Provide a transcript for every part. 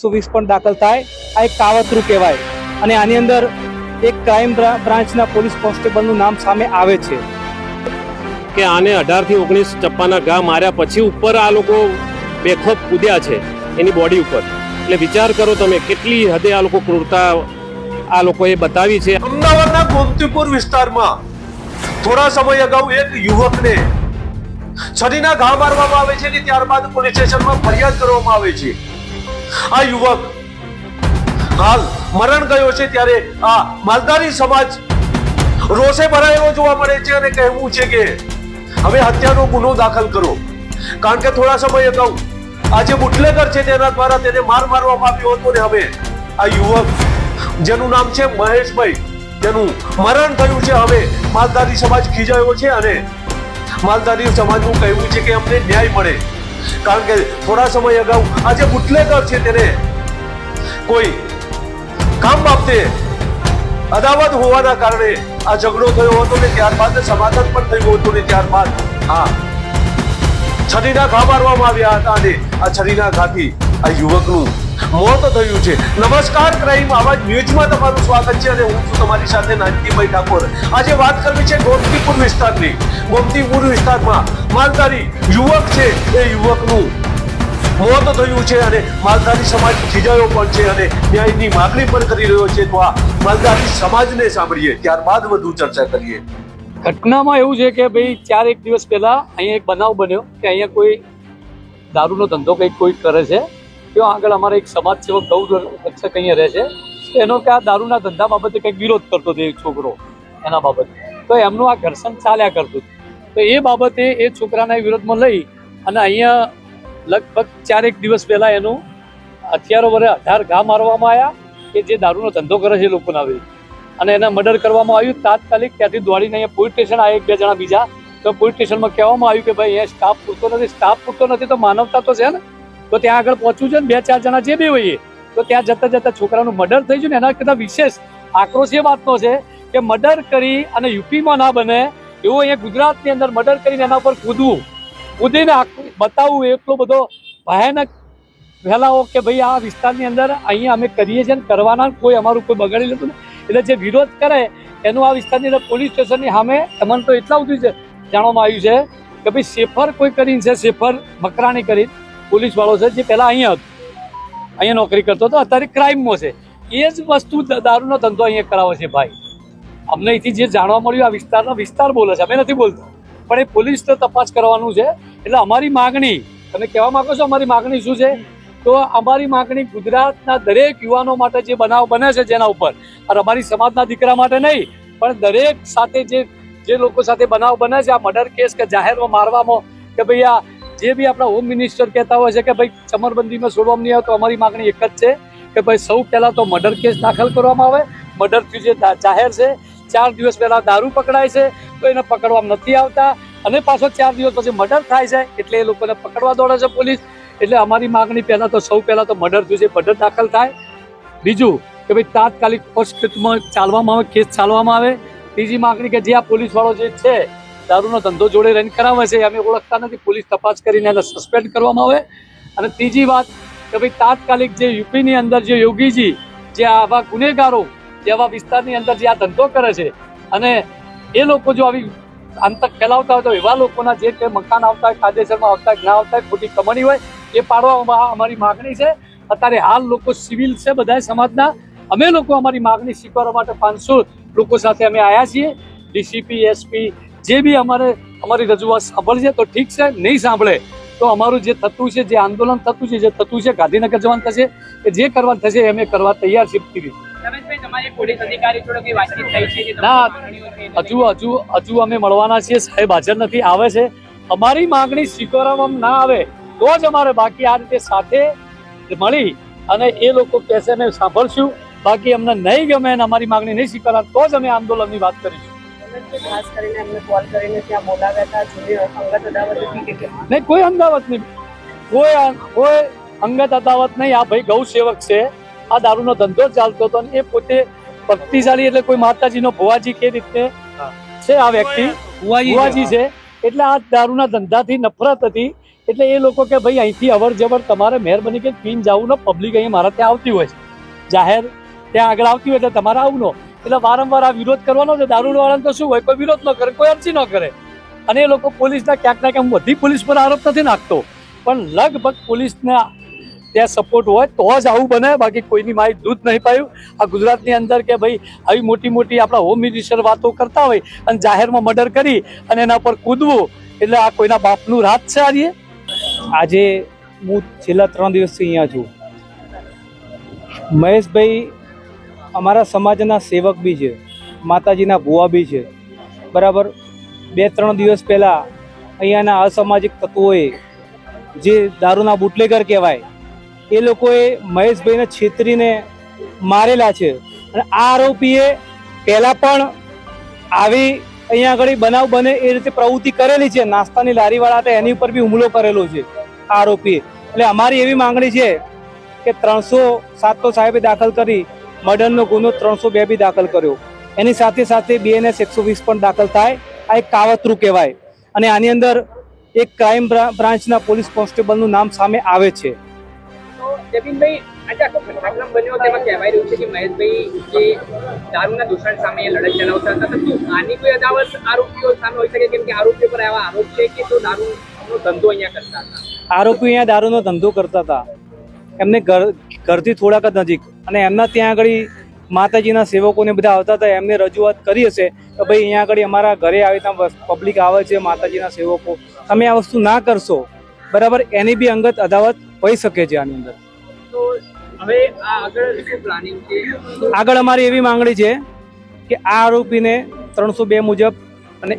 120 પણ દાખલ થાય આ એક કાવતરું કહેવાય અને આની અંદર એક ક્રાઇમ બ્રાન્ચના પોલીસ કોન્સ્ટેબલનું નામ સામે આવે છે કે આને 18 થી 19 ચપ્પાના ઘા માર્યા પછી ઉપર આ લોકો બેખોફ કૂદ્યા છે એની બોડી ઉપર। એટલે વિચાર કરો તમે કેટલી હદે આ લોકો ક્રૂરતા આ લોકોએ બતાવી છે। અમદાવાદના ગોમતીપુર વિસ્તારમાં થોડા સમય અગાઉ એક યુવકને છરીના ઘા મારવામાં આવે છે અને ત્યારબાદ પોલીસ સ્ટેશનમાં ફરિયાદ કરવામાં આવે છે। આ યુવક હાલ મરણ ગયો છે ત્યારે આ માલધારી સમાજ રોષે ભરાયેલો જોવા મળે છે અને કહેવું છે કે હવે હત્યાનો ગુનો દાખલ કરો, કારણ કે થોડા સમય અગાઉ આ જે બુટલેગર છે તેના દ્વારા તેને મારવામાં આવ્યો હતો ને હવે આ યુવક જેનું નામ છે મહેશભાઈ તેનું મરણ થયું છે। હવે માલધારી સમાજ ખીજાયો છે અને માલધારી સમાજનું કહેવું છે કે અમને ન્યાય મળે, કારણ કે થોડા સમય અગાઉ આ જે બુટલેગર છે તેને કોઈ કામ બાબતે અદાવત હોવાના કારણે આ ઝઘડો થયો હતો ને ત્યારબાદ સમાધાન પણ થયું હતું ને ત્યારબાદ છરીના ઘા મારવામાં આવ્યા હતા અને આ છરીના ઘાથી આ યુવકનું મોત થયું છે। નમસ્કાર ક્રાઇમ આવાજ ન્યૂઝમાં તમારું સ્વાગત છે અને હું છું તમારી સાથે નાનકીભાઈ ઠાકોર। આજે વાત કરવી છે ગોમતીપુર વિસ્તારની। ગોમતીપુર વિસ્તારમાં માલધારી યુવક છે એ યુવકનું મોત થયું છે અને માલધારી સમાજ ખીજાયો પણ છે અને ન્યાયની માગણી પણ કરી રહ્યો છે। તો આ માલધારી સમાજને સાંભળીએ ત્યારબાદ વધુ ચર્ચા કરીએ। ઘટનામાં એવું છે કે ભાઈ 4 દિવસ પહેલા અહીંયા એક બનાવ બન્યો કે અહીંયા કોઈ દારૂનો ધંધો કંઈક કોઈ કરે છે। ત્યાં આગળ અમારે એક સમાજ સેવક ગૌ રક્ષક અહીંયા રહે છે, એનો કે આ દારૂના ધંધા બાબતે કંઈક વિરોધ કરતો હતો એક છોકરો એના બાબતે, તો એમનું આ ઘર્ષણ ચાલ્યા કરતું। તો એ બાબતે એ છોકરાના વિરોધમાં લઈ અને અહીંયા લગભગ 4 દિવસ પહેલા એનું હથિયારો વડે 18 ઘા મારવામાં આવ્યા કે જે દારૂનો ધંધો કરે છે લોકોના આવી, અને એના મર્ડર કરવામાં આવ્યું। તાત્કાલિક ત્યાંથી દોડીને અહીંયા પોલીસ સ્ટેશન આવ્યા 2 જણા બીજા, તો પોલીસ સ્ટેશનમાં કહેવામાં આવ્યું કે ભાઈ અહીંયા સ્ટાફ પૂરતો નથી તો માનવતા તો છે ને, તો ત્યાં આગળ પહોંચવું છે ને 2-4 જણા જે બી હોઈએ તો ત્યાં જતા છોકરાનું મર્ડર થઈ ગયું ને એના કરતાં વિશેષ આક્રોશ એ વાતનો છે કે મર્ડર કરી અને યુપીમાં ના બને એવું અહીંયા ગુજરાતની અંદર મર્ડર કરીને એના ઉપર કૂદીને બતાવવું એટલો બધો ભયાનક ફેલાવો કે ભાઈ આ વિસ્તારની અંદર અહીંયા અમે કરીએ છીએ ને કરવાના, કોઈ અમારું કોઈ બગાડી લેતું ને, એટલે જે વિરોધ કરે એનું આ વિસ્તારની અંદર પોલીસ સ્ટેશનની સામે તમને તો એટલા બધું જાણવામાં આવ્યું છે કે ભાઈ શેફર કોઈ કરીને છે, શેફર મકરાણી કરી પોલીસ વાળો છે જે પહેલા અહીંયા નોકરી કરતો હતો, અત્યારે ક્રાઇમમાં છે। એ જ વસ્તુ દારૂનો ધંધો અહીંયા કરાવે છે ભાઈ। અમને અહીંથી જે જાણવા મળ્યું આ વિસ્તાર બોલે છે, અમે નથી બોલતા, પણ એ પોલીસ તો તપાસ કરવાનું છે। એટલે અમારી માગણી, તમે કહેવા માંગો છો અમારી માગણી શું છે, તો અમારી માગણી ગુજરાતના દરેક યુવાનો માટે જે બનાવ બને છે જેના ઉપર, અને અમારી સમાજના દીકરા માટે નહીં પણ દરેક સાથે જે લોકો સાથે બનાવ બને છે, આ મર્ડર કેસ કે જાહેરમાં મારવામાં કે ભાઈ આ જે બી આપણા હોમ મિનિસ્ટર કહેતા હોય છે કે ભાઈ ચમરબંધીમાં છોડવામાં નહીં આવે, તો અમારી માગણી એક જ છે કે ભાઈ સૌ પહેલાં તો મર્ડર કેસ દાખલ કરવામાં આવે। મર્ડરથી જે જાહેર છે 4 દિવસ પહેલાં દારૂ પકડાય છે તો એને પકડવામાં નથી આવતા, અને પાછો 4 દિવસ પછી મર્ડર થાય છે એટલે એ લોકોને પકડવા દોડે છે પોલીસ। એટલે અમારી માગણી પહેલાં તો સૌ પહેલાં તો મર્ડર થયું છે, મર્ડર દાખલ થાય। બીજું કે ભાઈ તાત્કાલિક પોસ્ટમાં ચાલવામાં આવે, કેસ ચાલવામાં આવે। ત્રીજી માગણી કે જે આ પોલીસવાળો જે છે દારૂનો ધંધો જોડે રન કરાવે છે અમે ઓળખતા નથી, પોલીસ તપાસ કરીને એને સસ્પેન્ડ કરવામાં આવે। અને ત્રીજી વાત કે ભાઈ તાત્કાલિક જે યુપીની અંદર જે યોગીજી જે આવા ગુનેગારો જે આવા વિસ્તારની અંદર જે આ ધંધો કરે છે અને એ લોકો જો આવી આતંક ફેલાવતા હોય તો એવા લોકોના જે કે મકાન આવતા હોય, કાયદેસરમાં આવતા હોય, ના આવતા હોય, ખોટી કમાણી હોય એ પાડવામાં અમારી માગણી છે। અત્યારે હાલ લોકો સિવિલ છે બધા સમાજના, અમે લોકો અમારી માગણી સ્વીકારવા માટે 500 લોકો સાથે અમે આવ્યા છીએ। ડીસીપી, એસપી જે બી અમારી રજૂઆત સાંભળશે તો ઠીક છે, નહીં સાંભળે તો અમારું જે થતું છે, જે આંદોલન થતું છે, ગાંધીનગર જવાનું થશે, કે જે કરવાનું થશે અમે કરવા તૈયાર છીએ। ના, હજુ અમે મળવાના છીએ, સાહેબ હાજર નથી, આવે છે। અમારી માગણી સ્વીકારવામાં ના આવે તો જ અમારે બાકી આ રીતે સાથે મળી અને એ લોકો કહેશે અમે સાંભળશું, બાકી અમને નહીં ગમે અને અમારી માગણી નહીં સ્વીકારવા તો જ અમે આંદોલનની વાત કરીશું। ખાસ કરીને એમને કોલ કરીને ત્યાં બોલાવ્યા હતા, અંગત અદાવત હતી કે નહીં, કોઈ અંગાવત નહીં, કોઈ અંગત અદાવત નહીં। આ ભાઈ ગૌ સેવક છે, આ દારૂનો ધંધો ચાલતો હતો અને એ પોતે ભક્તિશાળી એટલે કોઈ માતાજીનો ભુવાજી કે રીતે છે, આ વ્યક્તિ ભુવાજી છે, એટલે આ દારૂના ધંધાથી નફરત હતી એટલે એ લોકો કે ભાઈ અહીંથી અવર જવર તમારે મહેરબાની કે પીન જવું ને પબ્લિક અહીંયા મારા ત્યાં આવતી હોય છે જાહેર ત્યાં આગળ આવતી હોય એટલે તમારે આવવું ન. એટલે વારંવાર આ વિરોધ કરવાનો છે. દારૂવાળાને તો શું હોય, કોઈ વિરોધ ન કરે, કોઈ અરજી ન કરે. અને એ લોકો પોલીસના ક્યાંક ના ક્યાંક, બધી પોલીસ પર આરોપ નથી નાખતો, પણ લગભગ પોલીસના ત્યાં સપોર્ટ હોય તો જ આવું બને. બાકી કોઈની મારી દૂધ નહીં પાયું. આ ગુજરાતની અંદર કે ભાઈ આવી મોટી મોટી આપણા હોમ મિનિસ્ટર વાતો કરતા હોય અને જાહેરમાં મર્ડર કરી અને એના પર કૂદવું, એટલે આ કોઈના બાપનું રાજ છે. આજે હું છેલ્લા 3 દિવસથી અહીંયા છું. મહેશભાઈ અમારા સમાજના સેવક બી છે, માતાજીના ભુવા બી છે, બરાબર. 2-3 દિવસ પહેલાં અહીંયાના અસામાજિક તત્વોએ જે દારૂના બુટલેગર કહેવાય એ લોકોએ મહેશભાઈને છેતરીને મારેલા છે. અને આ આરોપીએ પહેલાં પણ આવી અહીંયા આગળ બનાવ બને એ રીતે પ્રવૃત્તિ કરેલી છે. નાસ્તાની લારીવાળા હતા એની ઉપર બી હુમલો કરેલો છે આ આરોપીએ. એટલે અમારી એવી માંગણી છે કે 307 તો સાહેબે દાખલ કરી, મર્ડરનો ગુનો 302 બી દાખલ કર્યો, એની સાથે સાથે BNS 120 પણ દાખલ થાય. આ એક કાવતરું કહેવાય. અને આની અંદર એક ક્રાઇમ બ્રાન્ચના પોલીસ કોન્સ્ટેબલનું નામ સામે આવે છે. જમીનભાઈ, આજે આખો ઘટનાક્રમ બન્યો તેમાં કહેવાય રહ્યું છે કે મહેશભાઈ જે દારૂના દૂષણ સામે લડત ચલાવતા હતા, તો આની કોઈ અદાવત આરોપીઓ સામે હોઈ શકે? કેમ કે આરોપીઓ પર એવા આરોપ છે કે તો દારૂનો ધંધો અહીંયા કરતા હતા. આરોપીઓ અહીંયા દારૂનો ધંધો કરતા હતા, એમને ઘરથી થોડાક જ નજીક. અને એમના ત્યાં આગળ માતાજીના સેવકોને બધા આવતા હતા. એમને રજૂઆત કરી હશે કે ભાઈ અહીંયા આગળ અમારા ઘરે આવી ત્યાં પબ્લિક આવે છે, માતાજીના સેવકો, તમે આ વસ્તુ ના કરશો, બરાબર. એની બી અંગત અદાવત હોઈ શકે છે આની અંદર. તો હવે આ આગળ શું પ્લાનિંગ છે? આગળ અમારી એવી માંગણી છે કે આ આરોપીને 302 મુજબ અને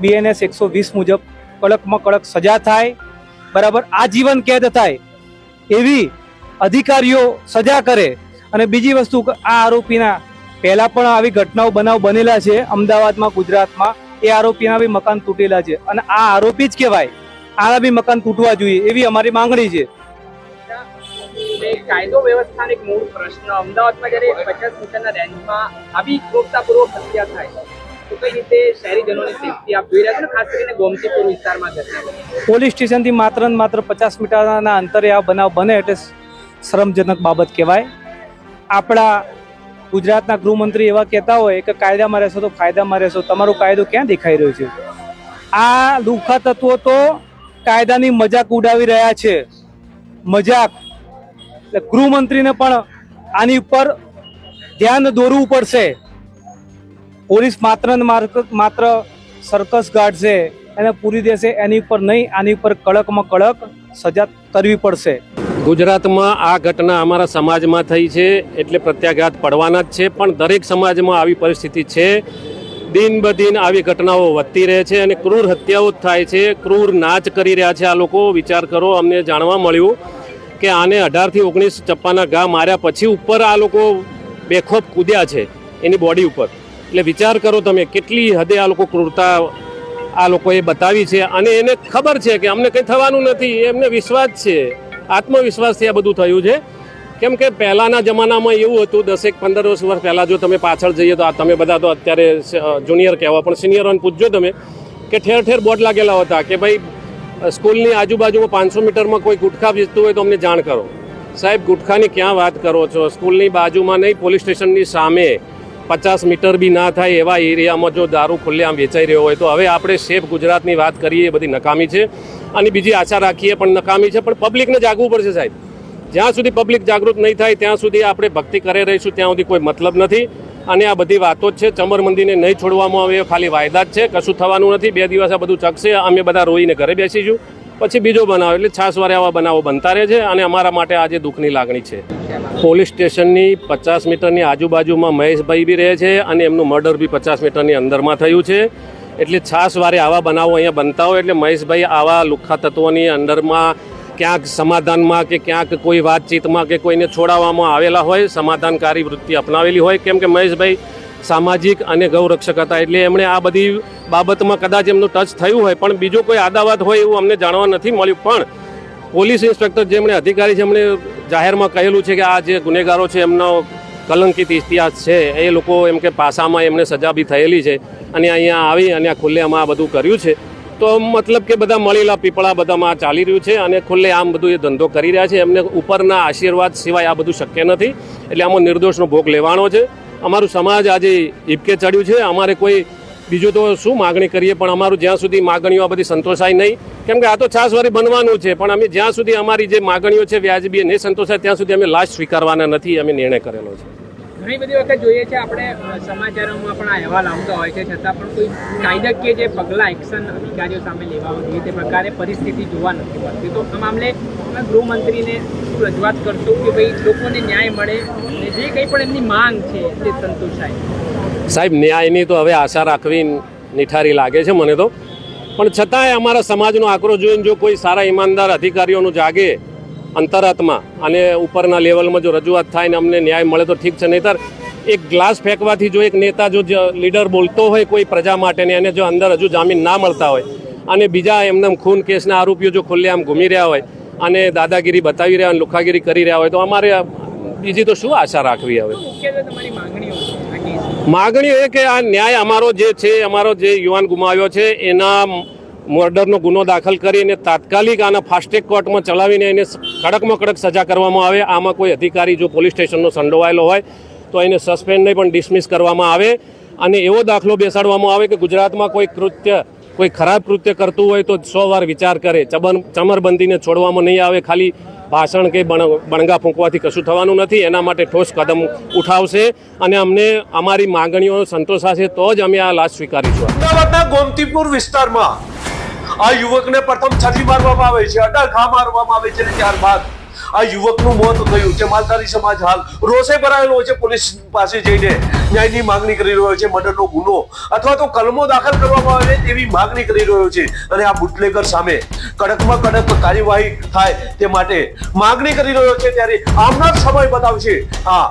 BNS 120 મુજબ કડકમાં કડક સજા થાય, બરાબર. આજીવન કેદ થાય એવી અધિકારીઓ સજા કરે. અને બીજી વસ્તુ, આ આરોપીના પહેલા પણ આવી ઘટનાઓ બનાવ બનેલા છે અમદાવાદમાં, ગુજરાતમાં. એ આરોપીના બી મકાન તૂટેલા છે અને આ આરોપી જ કહેવાય. આના બી મકાન તૂટવા જોઈએ એવી અમારી માંગણી છે. કાયદો વ્યવસ્થાનો એક મૂળ પ્રશ્ન, અમદાવાદમાં જ્યારે 50 મીટરના રેન્જમાં આવી ક્રૂરતાપૂર્વક હત્યા થાય તો કઈ રીતે શહેરીજનોને સેફટી આપ જોઈ રહ્યા છો, ખાસ કરીને ગોમતીપુર વિસ્તારમાં ઘટના? પોલીસ સ્ટેશનથી માત્ર ને માત્ર 50 મીટરના અંતરે આ બનાવ બને એટલે શરમજનક બાબત કહેવાય. આપણા ગુજરાતના ગૃહમંત્રી એવા કહેતા હોય કે કાયદામાં રહેશો તો ફાયદામાં રહેશો. તમારો કાયદો ક્યાં દેખાઈ રહ્યો છે? આ લુખ્ખા તત્વો તો કાયદાની મજાક ઉડાવી રહ્યા છે, મજાક. એટલે ગૃહમંત્રીને પણ આની ઉપર ધ્યાન દોરવું પડશે. પોલીસ માત્ર ને માત્ર સર્કસ ગાઢશે, એને પૂરી દેશે, એની ઉપર નહીં, આની ઉપર કડકમાં કડક સજા કરવી પડશે. ગુજરાતમાં આ ઘટના અમારા સમાજમાં થઈ છે એટલે પ્રત્યાઘાત પડવાના જ છે. પણ દરેક સમાજમાં આવી પરિસ્થિતિ છે. દિન બદિન આવી ઘટનાઓ વધતી રહે છે અને ક્રૂર હત્યાઓ જ થાય છે. ક્રૂર નાચ કરી રહ્યા છે આ લોકો. વિચાર કરો, અમને જાણવા મળ્યું કે આને 18 થી 19 ચપ્પાના ઘા માર્યા પછી ઉપર આ લોકો બેખોફ કૂદ્યા છે એની બોડી ઉપર. એટલે વિચાર કરો તમે કેટલી હદે આ લોકો ક્રૂરતા આ લોકોએ બતાવી છે. અને એને ખબર છે કે અમને કંઈ થવાનું નથી, એમને વિશ્વાસ છે, આત્મવિશ્વાસથી આ બધું થયું છે. કેમ કે પહેલાંના જમાનામાં એવું હતું, 10-15 વર્ષ પહેલાં જો તમે પાછળ જઈએ તો તમે બધા તો અત્યારે જુનિયર કહેવા, પણ સિનિયરોને પૂછજો તમે કે ઠેર ઠેર બોર્ડ લાગેલા હતા કે ભાઈ સ્કૂલની આજુબાજુમાં 500 મીટરમાં કોઈ ગુટખા વેચતું હોય તો અમને જાણ કરો. સાહેબ, ગુટખાની ક્યાં વાત કરો છો? સ્કૂલની બાજુમાં નહીં, પોલીસ સ્ટેશનની સામે 50 મીટર બી ના થાય એવા એરિયામાં જો દારૂ ખુલ્લેઆમ વેચાઈ રહ્યો હોય તો હવે આપણે સેફ ગુજરાતની વાત કરીએ એ બધી નકામી છે. અને બીજી આશા રાખીએ પણ નકામી છે. પણ પબ્લિકને જાગવું પડશે સાહેબ. જ્યાં સુધી પબ્લિક જાગૃત નહીં થાય ત્યાં સુધી આપણે ભક્તિ કરી રહીશું ત્યાં સુધી કોઈ મતલબ નથી. અને આ બધી વાતો જ છે. ચમરમંદિરને નહીં છોડવામાં આવે, ખાલી વાયદા જ છે, કશું થવાનું નથી. 2 દિવસ આ બધું ચકશે, અમે બધા રોઈને ઘરે બેસીશું, પછી બીજો બનાવ. એટલે છાસવારે આવા બનાવો બનતા રહે છે અને અમારા માટે આજે દુઃખની લાગણી છે. પોલીસ સ્ટેશનની 50 મીટરની આજુબાજુમાં મહેશભાઈ બી રહે છે અને એમનું મર્ડર બી 50 મીટરની અંદરમાં થયું છે. એટલે છાસવારે આવા બનાવો અહીંયા બનતા હોય એટલે મહેશભાઈ આવા લુખ્ખા તત્વોની અંદરમાં ક્યાંક સમાધાનમાં કે ક્યાંક કોઈ વાતચીતમાં કે કોઈને છોડાવવામાં આવેલા હોય, સમાધાનકારી વૃત્તિ અપનાવેલી હોય. કેમ કે મહેશભાઈ સામાજિક અને ગૌરક્ષક હતા એટલે એમણે આ બધી બાબતમાં કદાચ એમનું ટચ થયું હોય, પણ બીજો કોઈ આદાવત હોય એવું અમને જાણવા નથી મળ્યું. પણ પોલીસ ઇન્સ્પેક્ટર જેમણે અધિકારી છે એમણે જાહેરમાં કહેલું છે કે આ જે ગુનેગારો છે એમનો કલંકિત ઇતિહાસ છે, એ લોકો એમ કે પાસામાં એમને સજા બી થયેલી છે અને અહીંયા આવી અને ખુલ્લેઆમાં આ બધું કર્યું છે. તો મતલબ કે બધા મળેલા પીપળા બધામાં ચાલી રહ્યું છે અને ખુલ્લે આમ બધું એ ધંધો કરી રહ્યા છે. એમને ઉપરના આશીર્વાદ સિવાય આ બધું શક્ય નથી. એટલે આમાં નિર્દોષનો ભોગ લેવાનો છે. અમારું સમાજ આજે હિબકે ચડ્યું છે. અમારે કોઈ બીજું તો શું માગણી કરીએ, પણ અમારું જ્યાં સુધી માગણીઓ આ બધી સંતોષાય નહીં, કેમ કે આ તો છાસવારી બનવાનું છે, પણ અમે જ્યાં સુધી અમારી જે માગણીઓ છે વ્યાજબી નહીં સંતોષાય ત્યાં સુધી અમે લાશ સ્વીકારવાના નથી, અમે નિર્ણય કરેલો છે. ઘણી બધી વખત જોઈએ છે આપણે સમાચારોમાં પણ આ અહેવાલ આવતો હોય છે, છતાં પણ કોઈ કાયદાકીય જે પગલાં એક્શન અધિકારીઓ સામે લેવા જોઈએ તે પ્રકારે પરિસ્થિતિ જોવા નથી મળતી. તો આ મામલે તમે ગૃહમંત્રીને શું રજૂઆત કરશો કે ભાઈ લોકોને ન્યાય મળે અને જે કંઈ પણ એમની માંગ છે તે સંતોષાય? સાહેબ, ન્યાયની તો હવે આશા રાખવી નિઠારી લાગે છે મને તો, પણ છતાંય અમારા સમાજનો આક્રોશ જોઈને જો કોઈ સારા ઈમાનદાર અધિકારીઓનું જાગે અંતરાત્મા અને ઉપરના લેવલમાં જો રજૂઆત થાય ને અમને ન્યાય મળે તો ઠીક છે. નહીંતર એક ગ્લાસ ફેંકવાથી જો એક નેતા જો લીડર બોલતો હોય કોઈ પ્રજા માટે ને એને જો અંદર હજુ જામીન ના મળતા હોય અને બીજા એમને ખૂન કેસના આરોપીઓ જો ખુલ્લેઆમ ઘૂમી રહ્યા હોય અને દાદાગીરી બતાવી રહ્યા અને લુખાગીરી કરી રહ્યા હોય તો અમારે બીજી તો શું આશા રાખવી હવે? મુખ્યત્વે તમારી માંગણીઓ છે આ કેસ? માગણી એ કે આ ન્યાય અમારો જે છે, અમારો જે યુવાન ગુમાવ્યો છે એના મર્ડરનો ગુનો દાખલ કરીને તાત્કાલિક આના ફાસ્ટેગ કોર્ટમાં ચલાવીને એને કડકમાં કડક સજા કરવામાં આવે. આમાં કોઈ અધિકારી જો પોલીસ સ્ટેશનનો સંડોવાયેલો હોય તો એને સસ્પેન્ડ નહીં પણ ડિસમિસ કરવામાં આવે અને એવો દાખલો બેસાડવામાં આવે કે ગુજરાતમાં કોઈ ખરાબ કૃત્ય કરતું હોય તો 100 વાર વિચાર કરે. ચમરબંધીને છોડવામાં નહીં આવે. ખાલી ભાષણ કે બણગા ફૂંકવાથી કશું થવાનું નથી. એના માટે ઠોસ કદમ ઉઠાવશે અને અમને અમારી માંગણીઓ સંતોષાશે તો જ અમે આ લાશ સ્વીકારીશું. અમદાવાદના ગોમતીપુર વિસ્તારમાં આ યુવકને પ્રથમ છરી મારવામાં આવે છે, 18 ઘા મારવામાં આવે છે અને ત્યારબાદ આ યુવકનું મોત થયું છે. માલધારી સમાજ હાલ રોષે ભરાયેલો છે. પોલીસ પાસે જઈને ન્યાયની માંગણી કરી રહ્યો છે. મર્ડરનો ગુનો અથવા તો કલમો દાખલ કરવામાં આવે તેવી માંગણી કરી રહ્યો છે અને આ બુટલેગર સામે કડકમાં કડક કાર્યવાહી થાય તે માટે માંગણી કરી રહ્યો છે. ત્યારે આવનાર સમય બતાવશે આ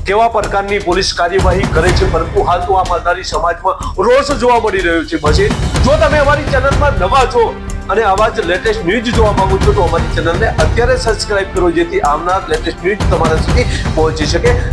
કેવા પ્રકારની પોલીસ કાર્યવાહી કરે છે. પરંતુ હાલ તો આ માલધારી સમાજમાં રોષ જોવા મળી રહ્યો છે. પછી જો તમે અમારી ચેનલમાં નવા છો અને આવા જ લેટેસ્ટ ન્યૂઝ જોવા માંગો છો તો અમારી ચેનલને અત્યારે સબસ્ક્રાઇબ કરો, જેથી આવનાર લેટેસ્ટ ન્યૂઝ તમારા સુધી પહોંચી શકે.